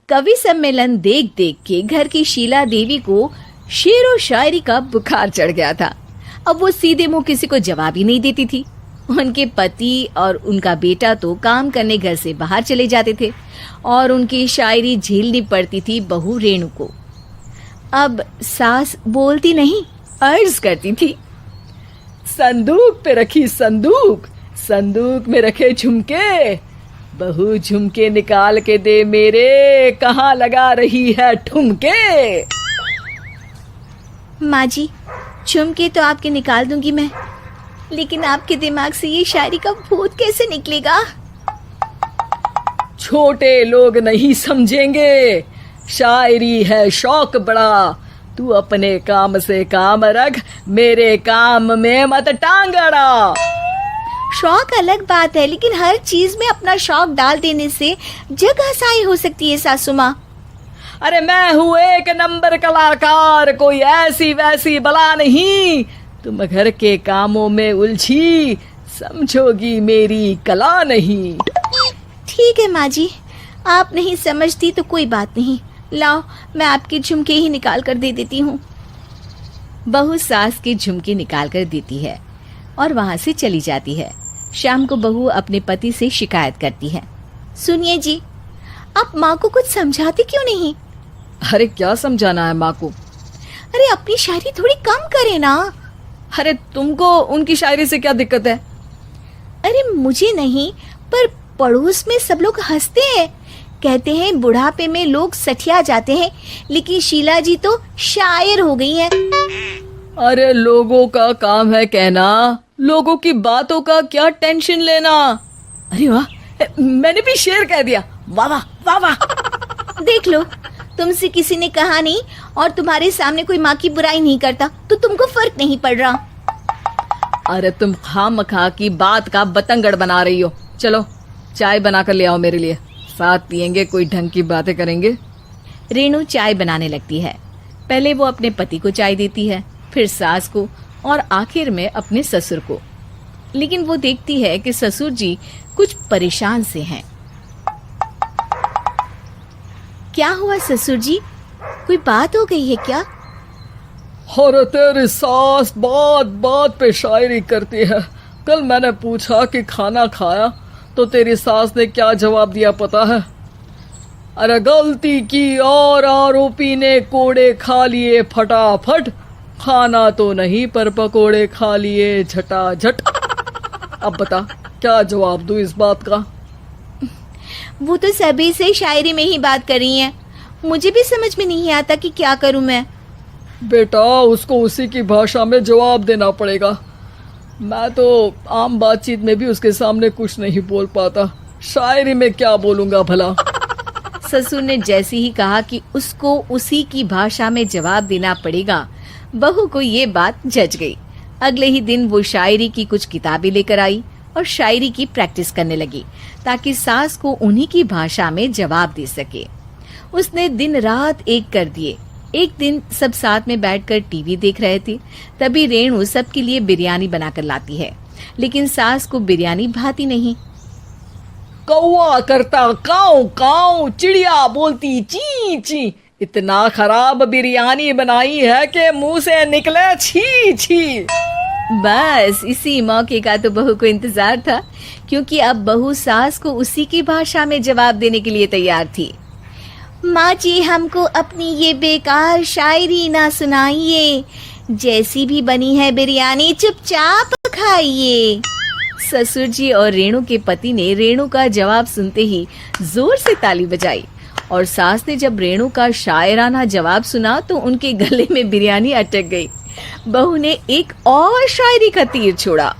कवि सम्मेलन देख देख के घर की शीला देवी को शेरो शायरी का बुखार चढ़ गया था। अब वो सीधे मुंह किसी को जवाब ही नहीं देती थी। उनके पति और उनका बेटा तो काम करने घर से बाहर चले जाते थे और उनकी शायरी झेलनी पड़ती थी बहू रेणु को। अब सास बोलती नहीं, अर्ज करती थी, संदूक पे रखी संदूक, संदूक में रखे झुमके, बहू झुमके निकाल के दे मेरे, कहाँ लगा रही है ठुमके। माँ जी, झुमके तो आपके निकाल दूंगी मैं, लेकिन आपके दिमाग से ये शायरी का भूत कैसे निकलेगा? छोटे लोग नहीं समझेंगे, शायरी है शौक बड़ा, तू अपने काम से काम रख, मेरे काम में मत टांग अड़ा। शौक अलग बात है, लेकिन हर चीज में अपना शौक डाल देने से जग हसाई हो सकती है सासू माँ। अरे मैं हूँ एक नंबर कलाकार, कोई ऐसी वैसी बला नहीं, तुम घर के कामों में उलझी, समझोगी मेरी कला नहीं। ठीक है माँ जी, आप नहीं समझती तो कोई बात नहीं, लाओ मैं आपके झुमके ही निकाल कर दे देती हूँ। बहू सास के झुमके निकाल कर देती है और वहां से चली जाती है। शाम को बहू अपने पति से शिकायत करती है, सुनिए जी, आप माँ को कुछ समझाते क्यों नहीं? अरे क्या समझाना है माँ को? अरे अपनी शायरी थोड़ी कम करे ना। अरे तुमको उनकी शायरी से क्या दिक्कत है? अरे मुझे नहीं, पर पड़ोस में सब लोग हंसते हैं, कहते हैं बुढ़ापे में लोग सठिया जाते हैं, लेकिन शीला जी तो शायर हो गई हैं। अरे लोगों का काम है कहना, लोगों की बातों का क्या टेंशन लेना। अरे वाह, मैंने भी शेर कह दिया, वाह वाह वाह वाह। देख लो, तुमसे किसी ने कहा नहीं और तुम्हारे सामने कोई माँ की बुराई नहीं करता तो तुमको फर्क नहीं पड़ रहा। अरे तुम खामखा की बात का बतंगड़ बना रही हो। चलो चाय बना कर ले आओ मेरे लिए, साथ पियेंगे, कोई ढंग की बातें करेंगे। रेणु चाय बनाने लगती है। पहले वो अपने पति को चाय देती है, फिर सास को और आखिर में अपने ससुर को। लेकिन वो देखती है कि ससुर जी कुछ परेशान से हैं। क्या हुआ ससुर जी, कोई बात हो गई है क्या? अरे तेरी सास बात बात पे शायरी करती है। कल मैंने पूछा कि खाना खाया तो तेरी सास ने क्या जवाब दिया पता है? अरे गलती की और आरोपी ने कोड़े खा लिए फटाफट, खाना तो नहीं पर पकोड़े खा लिए झटाझट। अब बता क्या जवाब दूं इस बात का? वो तो सभी से शायरी में ही बात कर रही हैं, मुझे भी समझ में नहीं आता कि क्या करूं मैं। बेटा उसको उसी की भाषा में जवाब देना पड़ेगा। मैं तो आम बातचीत में भी उसके सामने कुछ नहीं बोल पाता, शायरी में क्या बोलूंगा भला। ससुर ने जैसे ही कहा कि उसको उसी की भाषा में जवाब देना पड़ेगा, बहू को ये बात जच गई। अगले ही दिन वो शायरी की कुछ किताबें लेकर आई और शायरी की प्रैक्टिस करने लगी ताकि सास को उन्हीं की भाषा में जवाब दे सके। उसने दिन रात एक कर दिए। एक दिन सब साथ में बैठकर टीवी देख रहे थे, तभी रेणु सबके लिए बिरयानी बनाकर लाती है, लेकिन सास को बिरयानी भाती नहीं। कौवा करता काऊ काऊ, चिड़िया बोलती ची ची, इतना खराब बिरयानी बनाई है कि मुंह से निकले छी छी। बस इसी मौके का तो बहू को इंतजार था, क्योंकि अब बहू सास को उसी की भाषा में जवाब देने के लिए तैयार थी। माँ जी, हमको अपनी ये बेकार शायरी ना सुनाइए, जैसी भी बनी है बिरयानी चुपचाप खाइए। ससुर जी और रेणु के पति ने रेणु का जवाब सुनते ही जोर से ताली बजाई और सास ने जब रेणु का शायराना जवाब सुना तो उनके गले में बिरयानी अटक गई। बहू ने एक और शायरी का तीर छोड़ा।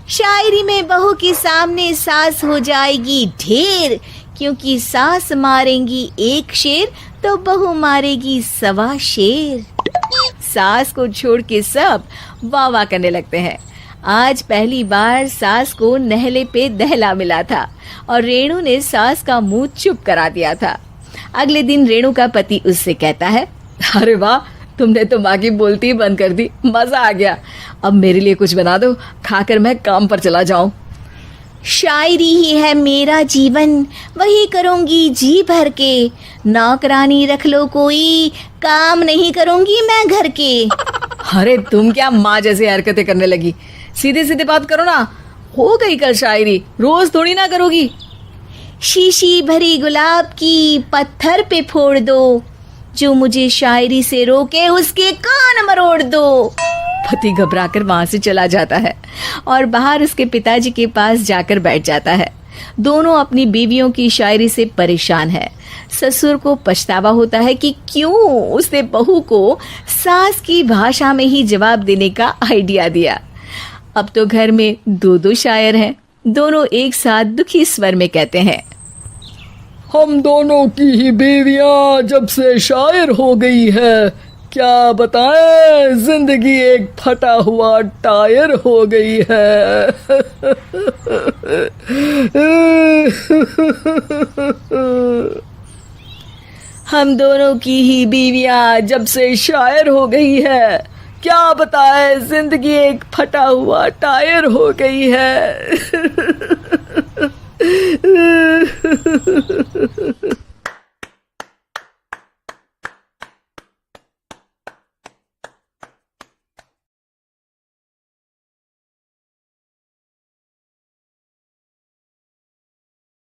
शायरी में बहू के सामने सास हो जाएगी ढेर, क्योंकि सास मारेंगी एक शेर तो बहू मारेगी 1.25 शेर। सास को छोड़ के सब वाह वाह करने लगते हैं। आज पहली बार सास को नहले पे दहला मिला था और रेणु ने सास का मुंह चुप करा दिया था। अगले दिन रेणु का पति उससे कहता है, अरे वाह, तुमने तो माँ की बोलती बंद कर दी, मजा आ गया। अब मेरे लिए कुछ बना दो, खाकर मैं काम पर चला जाऊं। शायरी ही है मेरा जीवन, वही करूंगी जी भर के। नौकरानी रख लो कोई, काम नहीं करूंगी मैं घर के। अरे तुम क्या माँ जैसी हरकतें करने लगी, सीधे सीधे बात करो ना। हो गई कल शायरी, रोज थोड़ी ना करोगी। शीशी भरी गुलाब की पत्थर पे फोड़ दो, जो मुझे शायरी से रोके उसके कान मरोड़ दो। पति घबराकर वहां से चला जाता है और बाहर उसके पिताजी के पास जाकर बैठ जाता है। दोनों अपनी बीवियों की शायरी से परेशान है। ससुर को पछतावा होता है कि क्यों उसने बहू को सास की भाषा में ही जवाब देने का आइडिया दिया। अब तो घर में दो दो शायर हैं। दोनों एक साथ दुखी स्वर में कहते हैं, हम दोनों की ही बीवियां जब से शायर हो गई है, क्या बताएं, जिंदगी एक फटा हुआ टायर हो गई है। हम दोनों की ही बीवियां जब से शायर हो गई है, क्या बताए जिंदगी एक फटा हुआ टायर हो गई है।